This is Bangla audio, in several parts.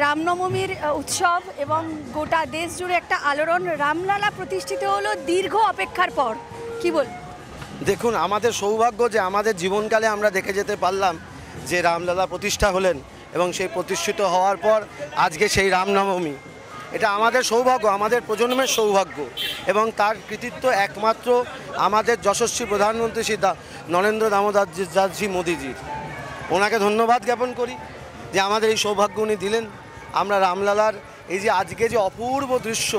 রামনবমীর উৎসব এবং গোটা দেশ জুড়ে একটা আলোড়ন, রামলালা প্রতিষ্ঠিত হলো দীর্ঘ অপেক্ষার পর, কি বল? দেখুন, আমাদের সৌভাগ্য যে আমাদের জীবনকালে আমরা দেখে যেতে পারলাম যে রামলালা প্রতিষ্ঠা হলেন এবং সেই প্রতিষ্ঠিত হওয়ার পর আজকে সেই রামনবমী, এটা আমাদের সৌভাগ্য, আমাদের প্রজন্মের সৌভাগ্য। এবং তার কৃতিত্ব একমাত্র আমাদের যশস্বী প্রধানমন্ত্রী শ্রী নরেন্দ্র দামোদরজি মোদিজির। ওনাকে ধন্যবাদ জ্ঞাপন করি যে আমাদের এই সৌভাগ্য উনি দিলেন। আমরা রামলালার এই যে আজকে যে অপূর্ব দৃশ্য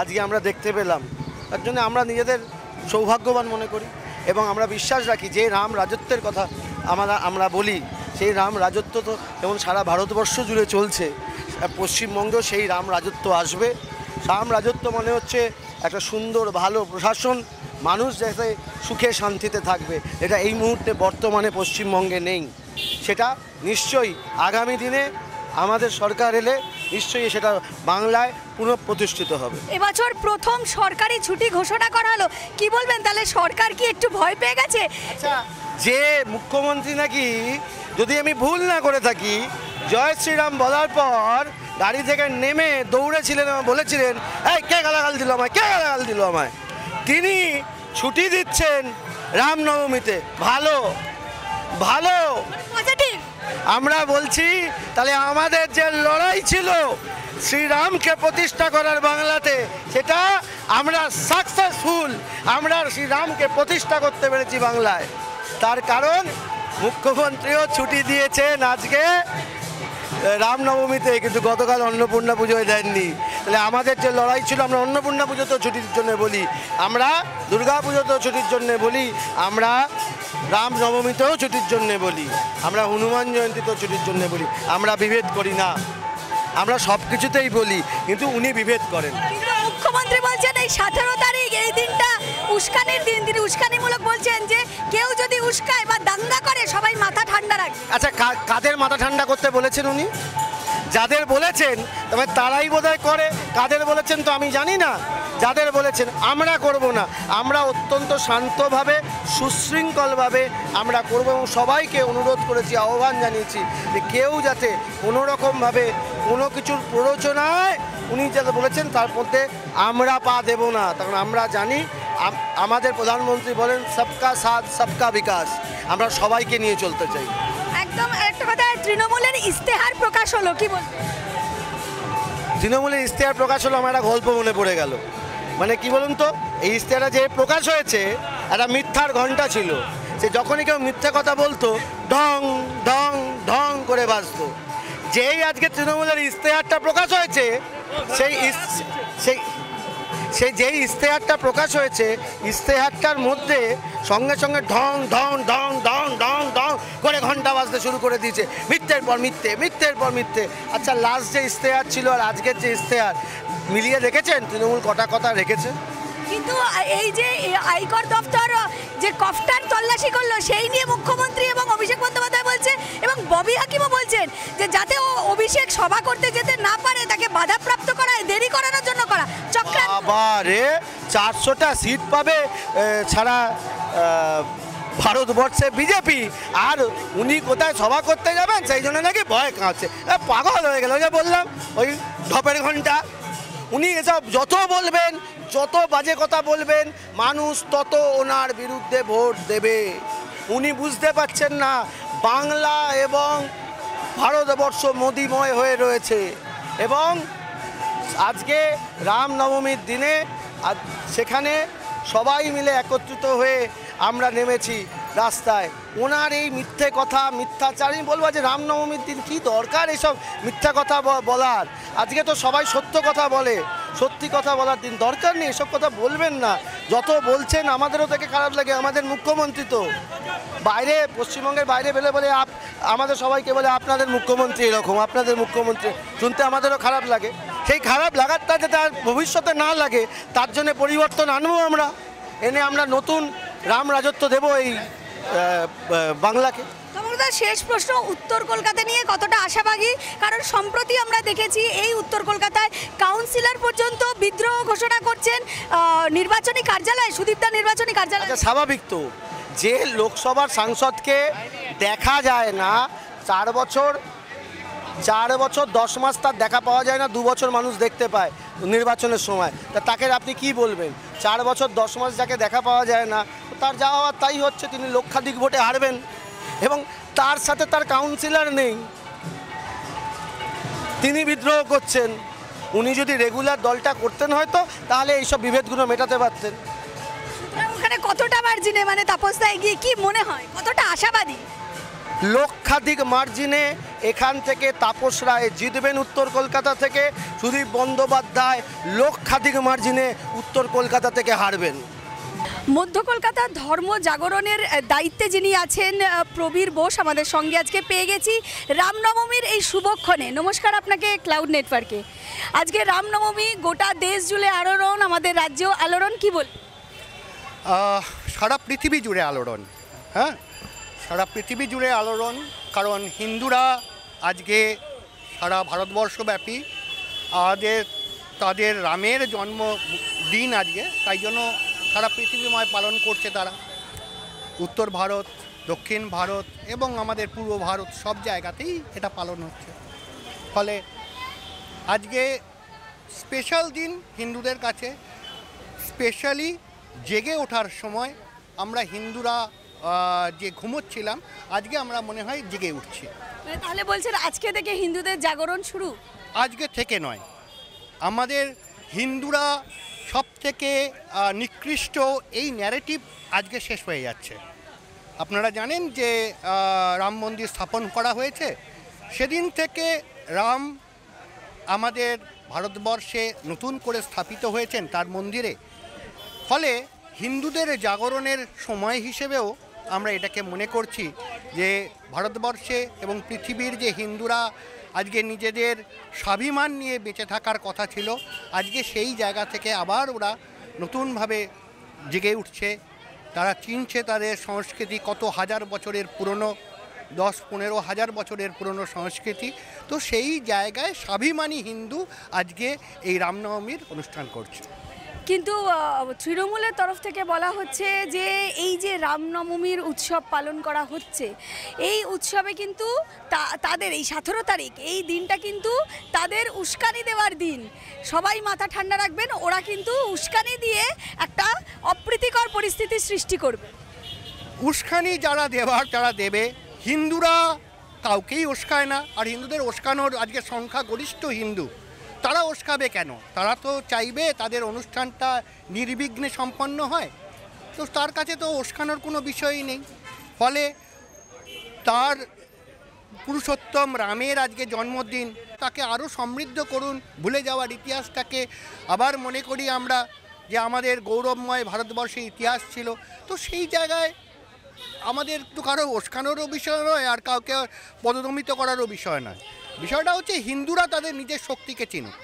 আজকে আমরা দেখতে পেলাম, তার জন্য আমরা নিজেদের সৌভাগ্যবান মনে করি এবং আমরা বিশ্বাস রাখি যে রাম রাজত্বের কথা আমরা বলি, সেই রাম রাজত্ব তো যেমন সারা ভারতবর্ষ জুড়ে চলছে, পশ্চিমবঙ্গেও সেই রাম রাজত্ব আসবে। রাম রাজত্ব মানে হচ্ছে একটা সুন্দর ভালো প্রশাসন, মানুষ যাতে সুখে শান্তিতে থাকবে, এটা এই মুহূর্তে বর্তমানে পশ্চিমবঙ্গে নেই। সেটা নিশ্চয়ই আগামী দিনে আমাদের সরকার এলে নিশ্চয়ই সেটা বাংলায় পুনঃপ্রতিষ্ঠিত হবে। এবছর প্রথম সরকারি ছুটি ঘোষণা করা হলো, কি বলবেন? তাহলে সরকার কি একটু ভয় পেয়ে গেছে? আচ্ছা, যে মুখ্যমন্ত্রী নাকি, যদি আমি ভুল না করে থাকি, জয় শ্রীরাম বলার পর গাড়ি থেকে নেমে দৌড়েছিলেন এবং বলেছিলেন, এই কে গালাগাল দিল আমায়, কে গালাগাল দিল আমায়, তিনি ছুটি দিচ্ছেন রামনবমীতে। ভালো ভালো, পজিটিভ। আমরা বলছি তাহলে আমাদের যে লড়াই ছিল শ্রীরামকে প্রতিষ্ঠা করার বাংলাতে, সেটা আমরা সাকসেসফুল, আমরা শ্রীরামকে প্রতিষ্ঠা করতে পেরেছি বাংলায়। তার কারণ মুখ্যমন্ত্রীও ছুটি দিয়েছেন আজকে রামনবমীতে, কিন্তু গতকাল অন্নপূর্ণা পুজোয় দেননি। তাহলে আমাদের যে লড়াই ছিল, আমরা অন্নপূর্ণা পুজোতেও ছুটির জন্য বলি, আমরা দুর্গা পুজোতেও ছুটির জন্য বলি, আমরা রামনবমীতেও ছুটির জন্য বলি, আমরা হনুমান জয়ন্তীতেও ছুটির জন্য বলি। আমরা বিভেদ করি না, আমরা সব কিছুতেই বলি, কিন্তু উনি বিভেদ করেন। মুখ্যমন্ত্রী বলছেন এই 17 তারিখ এই দিনটা উস্কানির দিন, তিনি উস্কানিমূলক বলছেন যে কেউ যদি উস্কায় বা দাঙ্গা করে সবাই মাথা ঠান্ডা রাখবে। আচ্ছা, কাদের মাথা ঠান্ডা করতে বলেছেন উনি? যাদের বলেছেন তবে তারাই বোধহয় করে, কাদের বলেছেন তো আমি জানি না। যাদের বলেছেন আমরা করব না, আমরা অত্যন্ত শান্তভাবে সুশৃঙ্খলভাবে আমরা করব এবং সবাইকে অনুরোধ করেছি, আহ্বান জানিয়েছি যে কেউ যাতে কোনো রকমভাবে কোনো কিছুর প্ররোচনায় উনি যাতে বলেছেন তার মধ্যে আমরা পা দেব না। তখন আমরা জানি আমাদের প্রধানমন্ত্রী বলেন সবকা সাথ সবকা বিকাশ, আমরা সবাইকে নিয়ে চলতে চাই। একদম একটা কথা, তৃণমূলের ইস্তেহার প্রকাশ হলো, কি বলবেন? তৃণমূলের ইস্তেহার প্রকাশ হলো, আমার একটা গল্প মনে পড়ে গেল। মানে কি বলুন তো, এই ইস্তেহারটা যে প্রকাশ হয়েছে একটা মিথ্যার ঘণ্টা ছিল, সে যখনই কেউ মিথ্যা কথা বলতো ঢং ঢং ঢং করে বাজতো। যেই আজকে তৃণমূলের ইস্তেহারটা প্রকাশ হয়েছে, সেই যেই ইস্তেহারটা প্রকাশ হয়েছে, ইস্তেহারটার মধ্যে সঙ্গে সঙ্গে ঢং ঢং ঢং ঢং ঢং ঢং করে ঘন্টা বাজতে শুরু করে দিয়েছে, মিথ্যের পর মিথ্যে, মিথ্যের পর মিথ্যে। আচ্ছা, লাস্ট যে ইস্তেহার ছিল আর আজকের যে ইস্তেহার মিলিয়ে দেখেছেন তৃণমূল কটা কথা রেখেছে? কিন্তু এই যে আয়কর দপ্তর যে কফটার তল্লাশি করলো, সেই নিয়ে মুখ্যমন্ত্রী এবং অভিষেক বন্দ্যোপাধ্যায় বলছে এবং ববি হাকিমও বলছেন যে যাতে ও অভিষেক সভা করতে যেতে না পারে তাকে বাধাপ্রাপ্ত করা, দেরি করানোর জন্য করা চক্রান্ত। আবারে 400টা সিট পাবে ছাড়া ভারতবর্ষে বিজেপি, আর উনি কোথায় সভা করতে যাবেন সেই জন্য নাকি ভয় কাঁপছে। পাগল হয়ে গেল, যে বললাম ওই ঢপের ঘন্টা। উনি এসব যত বলবেন, যত বাজে কথা বলবেন, মানুষ তত ওনার বিরুদ্ধে ভোট দেবে। উনি বুঝতে পারছেন না বাংলা এবং ভারতবর্ষ মোদিময় হয়ে রয়েছে এবং আজকে রামনবমীর দিনে সেখানে সবাই মিলে একত্রিত হয়ে আমরা নেমেছি রাস্তায়। ওনার এই মিথ্যে কথা, মিথ্যাচার, আমি বলবো যে রামনবমীর দিন কি দরকার এসব মিথ্যা কথা বলার? আজকে তো সবাই সত্য কথা বলে, সত্যি কথা বলার দিন, দরকার নেই এসব কথা বলবেন না। যত বলছেন আমাদেরও থেকে খারাপ লাগে। আমাদের মুখ্যমন্ত্রী তো বাইরে, পশ্চিমবঙ্গের বাইরে বেলে বলে আমাদের সবাইকে বলে আপনাদের মুখ্যমন্ত্রী এরকম, আপনাদের মুখ্যমন্ত্রী, শুনতে আমাদেরও খারাপ লাগে। সেই খারাপ লাগারটা যাতে আর ভবিষ্যতে না লাগে তার জন্য পরিবর্তন আনবো আমরা, এনে আমরা নতুন রাম রাজত্ব দেবো এই বাংলাকে। শেষ প্রশ্ন, উত্তর কলকাতা নিয়ে কতটা আশাবাদী? কারণ সম্প্রতি আমরা দেখেছি এই উত্তর কলকাতায় কাউন্সিলর পর্যন্ত বিদ্রোহ ঘোষণা করছেন নির্বাচনী কার্যালয়, সুদীপদা নির্বাচনী কার্যালয়। স্বাভাবিক তো, যে লোকসভার সাংসদকে দেখা যায় না 4 বছর 4 বছর 10 মাস তার দেখা পাওয়া যায় না, 2 বছর মানুষ দেখতে পায় নির্বাচনের সময়। তাকে আপনি কি বলবেন? 4 বছর 10 মাস যাকে দেখা পাওয়া যায় না, তার যা হওয়ার তাই হচ্ছে, তিনি লক্ষাধিক ভোটে হারবেন এবং তার সাথে তার কাউন্সিলর নেই, তিনি বিদ্রোহ করছেন। উনি যদি রেগুলার দলটা করতেন হয়তো, তাহলে এইসব বিভেদগুলো মেটাতে পারতেন। ওখানে কতটা মার্জিনে মানে তাপসদা এগিয়ে, কি মনে হয়, কতটা আশাবাদী? লক্ষাধিক মার্জিনে এখান থেকে তাপস রায় জিতবেন উত্তর কলকাতা থেকে, সুদীপ বন্দ্যোপাধ্যায় লক্ষাধিক মার্জিনে উত্তর কলকাতা থেকে হারবেন। মধ্য কলকাতার ধর্ম জাগরণের দায়িত্বে যিনি আছেন প্রবীর বোস আমাদের সঙ্গে আজকে পেয়ে গেছি রামনবমীর এই শুভক্ষণে। নমস্কার আপনাকে ক্লাউড নেটওয়ার্কে। আজকে রামনবমী, গোটা দেশ জুড়ে আলোড়ন, আমাদের রাজ্যেও আলোড়ন, কি বল? সারা পৃথিবী জুড়ে আলোড়ন, হ্যাঁ সারা পৃথিবী জুড়ে আলোড়ন, কারণ হিন্দুরা আজকে সারা ভারতবর্ষব্যাপী তাদের রামের জন্মদিন আজকে, তাই জন্য সারা পৃথিবীময় পালন করছে তারা। উত্তর ভারত, দক্ষিণ ভারত এবং আমাদের পূর্ব ভারত সব জায়গাতেই এটা পালন হচ্ছে। ফলে আজকে স্পেশাল দিন হিন্দুদের কাছে। স্পেশালি জেগে ওঠার সময় আমরা হিন্দুরা যে ঘুমোচ্ছিলাম, আজকে আমরা মনে হয় জেগে উঠছি। তাহলে বলছেন আজকে থেকে হিন্দুদের জাগরণ শুরু? আজকে থেকে নয়, আমাদের হিন্দুরা সব থেকে নিকৃষ্ট এই ন্যারেটিভ আজকে শেষ হয়ে যাচ্ছে। আপনারা জানেন যে রাম মন্দির স্থাপন করা হয়েছে, সেদিন থেকে রাম আমাদের ভারতবর্ষে নতুন করে স্থাপিত হয়েছেন তার মন্দিরে। ফলে হিন্দুদের জাগরণের সময় হিসেবেও আমরা এটাকে মনে করছি যে ভারতবর্ষে এবং পৃথিবীর যে হিন্দুরা আজকে নিজেদের স্বাভিমান নিয়ে বেঁচে থাকার কথা ছিল, আজকে সেই জায়গা থেকে আবার ওরা নতুনভাবে জেগে উঠছে। তারা চিনছে তাদের সংস্কৃতি, কত হাজার বছরের পুরনো, 10-15 হাজার বছরের পুরনো সংস্কৃতি। তো সেই জায়গায় স্বাভিমানী হিন্দু আজকে এই রামনবমীর অনুষ্ঠান করছে। কিন্তু তৃণমূলের তরফ থেকে বলা হচ্ছে যে এই যে রামনবমীর উৎসব পালন করা হচ্ছে, এই উৎসবে কিন্তু তাদের এই 17 তারিখ এই দিনটা কিন্তু তাদের উস্কানি দেওয়ার দিন। সবাই মাথা ঠান্ডা রাখবেন, ওরা কিন্তু উস্কানি দিয়ে একটা অপ্রীতিকর পরিস্থিতির সৃষ্টি করবে। উস্কানি যারা দেবার তারা দেবে, হিন্দুরা কাউকেই উস্কায় না। আর হিন্দুদের উস্কানোর আজকে সংখ্যা গরিষ্ঠ হিন্দু, তারা উস্কাবে কেন? তারা তো চাইবে তাদের অনুষ্ঠানটা নির্বিঘ্নে সম্পন্ন হয়, তো তার কাছে তো উস্কানোর কোনো বিষয়ই নেই। ফলে তার পুরুষোত্তম রামের আজকে জন্মদিন, তাকে আরও সমৃদ্ধ করুন। ভুলে যাওয়ার ইতিহাসটাকে আবার মনে করি আমরা যে আমাদের গৌরবময় ভারতবর্ষের ইতিহাস ছিল। তো সেই জায়গায় আমাদের তো কারো উস্কানোরও বিষয় নয়, আর কাউকে পদদমিত করারও বিষয় নয়। বিষয়টা হচ্ছে হিন্দুরা তাদের নিজের শক্তিকে চিনুক।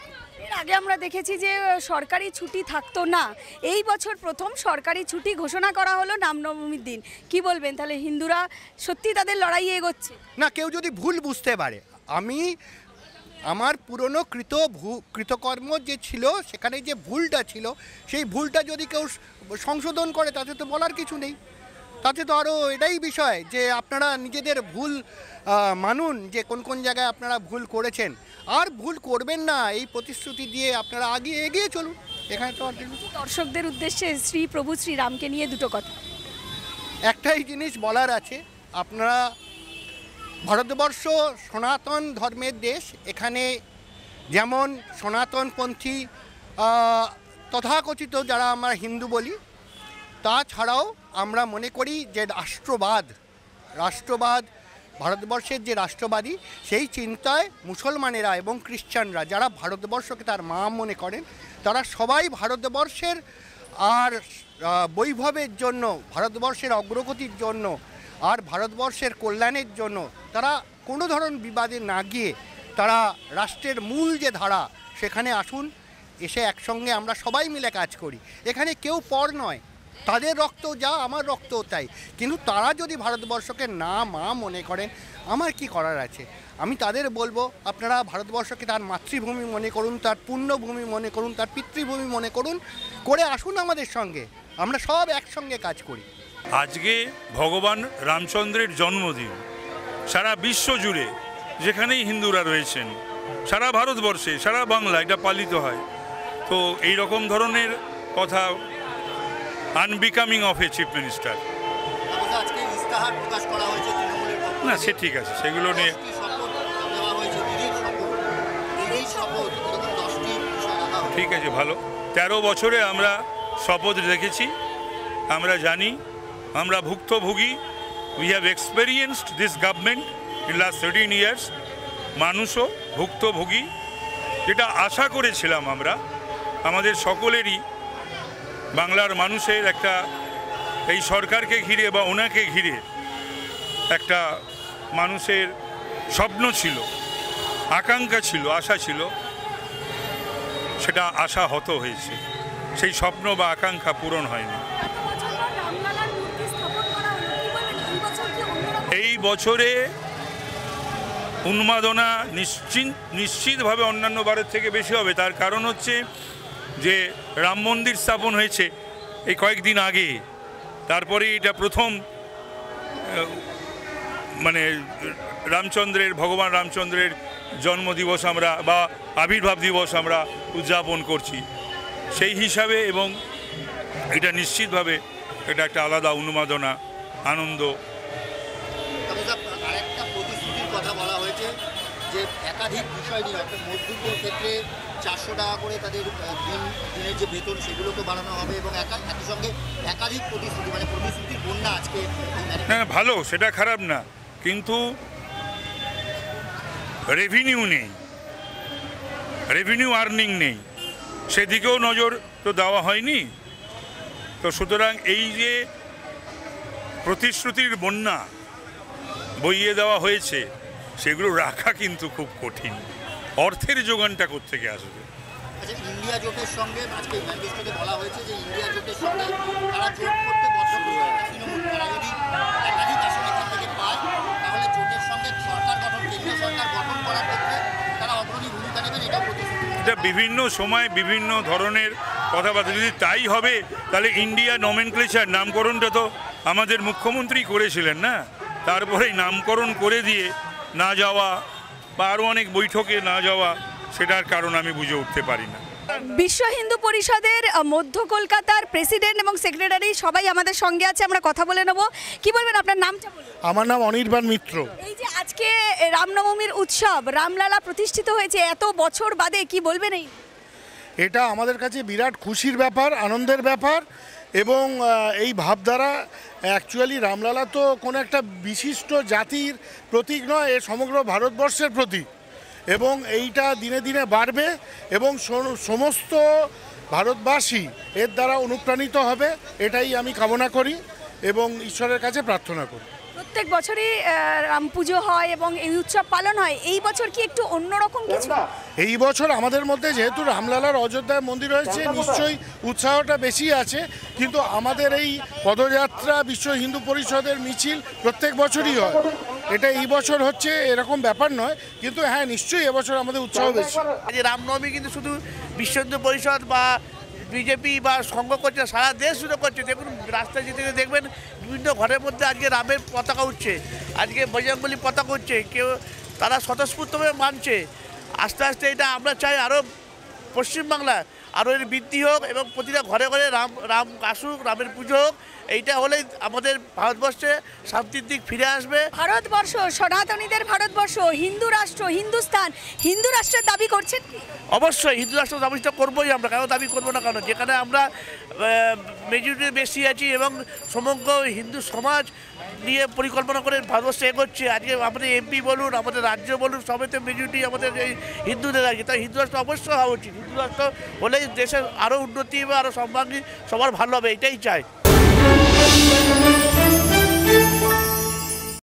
এর আগে আমরা দেখেছি যে সরকারি ছুটি থাকতো না, এই বছর প্রথম সরকারি ছুটি ঘোষণা করা হলো রামনবমীর দিন। কি বলবেন, তাহলে হিন্দুরা সত্যি তাদের লড়াই এগোচ্ছে? না, কেউ যদি ভুল বুঝতে পারে, আমি আমার পুরনো কৃতকর্ম যে ছিল, সেখানে যে ভুলটা ছিল, সেই ভুলটা যদি কেউ সংশোধন করে, তাতে তো বলার কিছু নেই। তাতে তো আরও এটাই বিষয় যে আপনারা নিজেদের ভুল মানুন, যে কোন কোন জায়গায় আপনারা ভুল করেছেন, আর ভুল করবেন না এই প্রতিশ্রুতি দিয়ে আপনারা এগিয়ে চলুন। এখানে তো দর্শকদের উদ্দেশ্যে শ্রী প্রভু শ্রীরামকে নিয়ে দুটো কথা। একটাই জিনিস বলার আছে, আপনারা ভারতবর্ষ সনাতন ধর্মের দেশ। এখানে যেমন সনাতনপন্থী তথাকথিত যারা আমরা হিন্দু বলি, তাছাড়াও আমরা মনে করি যে রাষ্ট্রবাদ ভারতবর্ষের যে রাষ্ট্রবাদী, সেই চিন্তায় মুসলমানেরা এবং খ্রিস্টানরা যারা ভারতবর্ষকে তার মা মনে করেন, তারা সবাই ভারতবর্ষের আর বৈভবের জন্য, ভারতবর্ষের অগ্রগতির জন্য আর ভারতবর্ষের কল্যাণের জন্য তারা কোনো ধরনের বিবাদে না গিয়ে তারা রাষ্ট্রের মূল যে ধারা সেখানে আসুন, এসে একসঙ্গে আমরা সবাই মিলে কাজ করি। এখানে কেউ পর নয়, তাদের রক্ত যা আমার রক্তও তাই। কিন্তু তারা যদি ভারতবর্ষকে না মা মনে করেন, আমার কি করার আছে? আমি তাদের বলবো, আপনারা ভারতবর্ষকে তার মাতৃভূমি মনে করুন, তার পুণ্যভূমি মনে করুন, তার পিতৃভূমি মনে করুন, করে আসুন আমাদের সঙ্গে, আমরা সব একসঙ্গে কাজ করি। আজকে ভগবান রামচন্দ্রের জন্মদিন, সারা বিশ্ব জুড়ে যেখানেই হিন্দুরা রয়েছেন, সারা ভারতবর্ষে, সারা বাংলা এটা পালিত হয়। তো এই রকম ধরনের কথা unbecoming of A chief minister. আজকে ইস্তাহার প্রকাশ করা হয়েছে তৃণমূলের পক্ষ না, থেকে। সে ঠিক আছে, সেগুলো নিয়ে 10টি শপথ দেওয়া হয়েছে, দিদির শপথ, দিদির শপথ, এরকম 10টি বিষয় রাখা হয়েছে। ঠিক আছে, ভালো। 13 বছরে আমরা শপথ রেখেছি, আমরা জানি, আমরা ভুক্তভোগী। We have experienced this government in last 13 years. মানুষও ভুক্তভোগী। যেটা আশা করেছিলাম আমরা, আমাদের সকলেরই, বাংলার মানুষের একটা এই সরকারকে ঘিরে বা ওনাকে ঘিরে একটা মানুষের স্বপ্ন ছিল, আকাঙ্ক্ষা ছিল, আশা ছিল, সেটা আশাহত হয়েছে। সেই স্বপ্ন বা আকাঙ্ক্ষা পূরণ হয়নি। এই বছরে উন্মাদনা নিশ্চিতভাবে অন্যান্য বারের থেকে বেশি হবে। তার কারণ হচ্ছে যে রাম মন্দির স্থাপন হয়েছে এই কয়েকদিন আগে, তারপরে এটা প্রথম মানে ভগবান রামচন্দ্রের জন্মদিবস আমরা বা আবির্ভাব দিবস আমরা উদযাপন করছি সেই হিসাবে, এবং এটা নিশ্চিতভাবে এটা একটা আলাদা উন্মাদনা, আনন্দ। আরেকটা প্রতিশ্রুতির কথা বলা হয়েছে যে একাধিক বিষয় নিয়ে একটা মজদুরদের ক্ষেত্রে 400 টাকা করে তাদের দিনের যে বেতন সেগুলোকে বাড়ানো হবে, এবং একই সঙ্গে একাধিক প্রতিশ্রুতি, মানে প্রতিশ্রুতির বন্যা আজকে। হ্যাঁ, ভালো, সেটা খারাপ না, কিন্তু রেভিনিউ নেই, রেভিনিউ আর্নিং নেই, সেদিকেও নজর তো দেওয়া হয়নি। তো সুতরাং এই যে প্রতিশ্রুতির বন্যা বইয়ে দেওয়া হয়েছে সেগুলো রাখা কিন্তু খুব কঠিন। অর্থের যোগানটা কোত্থেকে আসবে? আচ্ছা, ইন্ডিয়া জোটের সঙ্গে আজকে ম্যানিফেস্টোতে বলা হয়েছে যে ইন্ডিয়া জোটের সঙ্গে তারা জোট করতে বদ্ধপরিকর। তৃণমূল তারা যদি একাধিক আসন এখান থেকে পায় তাহলে জোটের সঙ্গে সরকার গঠন, কেন্দ্রীয় সরকার গঠন করার ক্ষেত্রে তারা অগ্রণী ভূমিকা নেবেন, এটা প্রতিশ্রুতি। এটা বিভিন্ন সময় বিভিন্ন ধরনের কথাবার্তা। যদি তাই হবে তাহলে ইন্ডিয়া নমেনক্লেচার, নামকরণটা তো আমাদের মুখ্যমন্ত্রী করেছিলেন না, তারপরেই নামকরণ করে দিয়ে না যাওয়া বা আরও অনেক বৈঠকে না যাওয়া, সেটার কারণ আমি বুঝে উঠতে পারি না। বিশ্ব হিন্দু পরিষদের মধ্য কলকাতার প্রেসিডেন্ট এবং সেক্রেটারি সবাই আমাদের সঙ্গে আছে, আমরা কথা বলে নেব। কি বলবেন, আপনার নামটা বলুন। আমার নাম অনির্বাণ মিত্র। এই যে আজকে রামনবমীর উৎসব, রামলালা প্রতিষ্ঠিত হয়েছে এত বছর বাদে, কি বলবেন? এটা আমাদের কাছে বিরাট খুশির ব্যাপার, আনন্দের ব্যাপার, এবং এই ভাবধারা অ্যাকচুয়ালি রামলালা তো কোনো একটা বিশিষ্ট জাতির প্রতীক নয়, এ সমগ্র ভারতবর্ষের প্রতীক, এবং এইটা দিনে দিনে বাড়বে এবং সমস্ত ভারতবাসী এর দ্বারা অনুপ্রাণিত হবে, এটাই আমি কামনা করি এবং ঈশ্বরের কাছে প্রার্থনা করি। প্রত্যেক বছরই রাম পুজো হয় এবং এই উৎসব পালন হয়, এই বছর কি একটু অন্যরকম কিছু? এই বছর আমাদের মধ্যে যেহেতু রামলালার অযোধ্যায় মন্দির হয়েছে, নিশ্চয়ই উৎসাহটা বেশি আছে, কিন্তু আমাদের এই পদযাত্রা বিশ্ব হিন্দু পরিষদের মিছিল প্রত্যেক বছরই হয়। এটা এই বছর হচ্ছে এরকম ব্যাপার নয়, কিন্তু হ্যাঁ নিশ্চয়ই এবছর আমাদের উৎসাহ বেশি। রামনবমী কিন্তু শুধু বিশ্ব হিন্দু পরিষদ বা বিজেপি বা সংঘ করছে, সারা দেশ জুড়ে করছে। দেখুন, রাস্তায় যেতে দেখবেন বিভিন্ন ঘরের মধ্যে আজকে রামের পতাকা উঠছে, আজকে বজরংবলী পতাকা উঠছে, কেউ তারা স্বতঃস্ফূর্তভাবে মানছে। আস্তে আস্তে এটা আমরা চাই আরও পশ্চিমবাংলা আরও এর বৃদ্ধি হোক এবং প্রতিটা ঘরে ঘরে রাম আসুক, রামের পুজো হোক। এইটা হলেই আমাদের ভারতবর্ষে শান্তির দিক ফিরে আসবে। ভারতবর্ষ সনাতনীদের ভারতবর্ষ, হিন্দু রাষ্ট্র, হিন্দুস্তান, হিন্দু রাষ্ট্রের দাবি করছেন কি? অবশ্যই হিন্দু রাষ্ট্র দাবিটা করবোই আমরা, কেন দাবি করবো না? কারণ যেখানে আমরা মেজরিটি বেশি আছি এবং সমগ্র হিন্দু সমাজ নিয়ে পরিকল্পনা করে ভারতবর্ষে এগোচ্ছে। আজকে আমাদের এমপি বলুন, আমাদের রাজ্য বলুন, সবেতে মেজরিটি আমাদের এই হিন্দুদের আছে। তাই হিন্দু রাষ্ট্র অবশ্যই হওয়া উচিত। হিন্দু রাষ্ট্র হলেই দেশের আরও উন্নতি হবে, আরও সর্বাঙ্গী সবার ভালো হবে, এটাই চাই।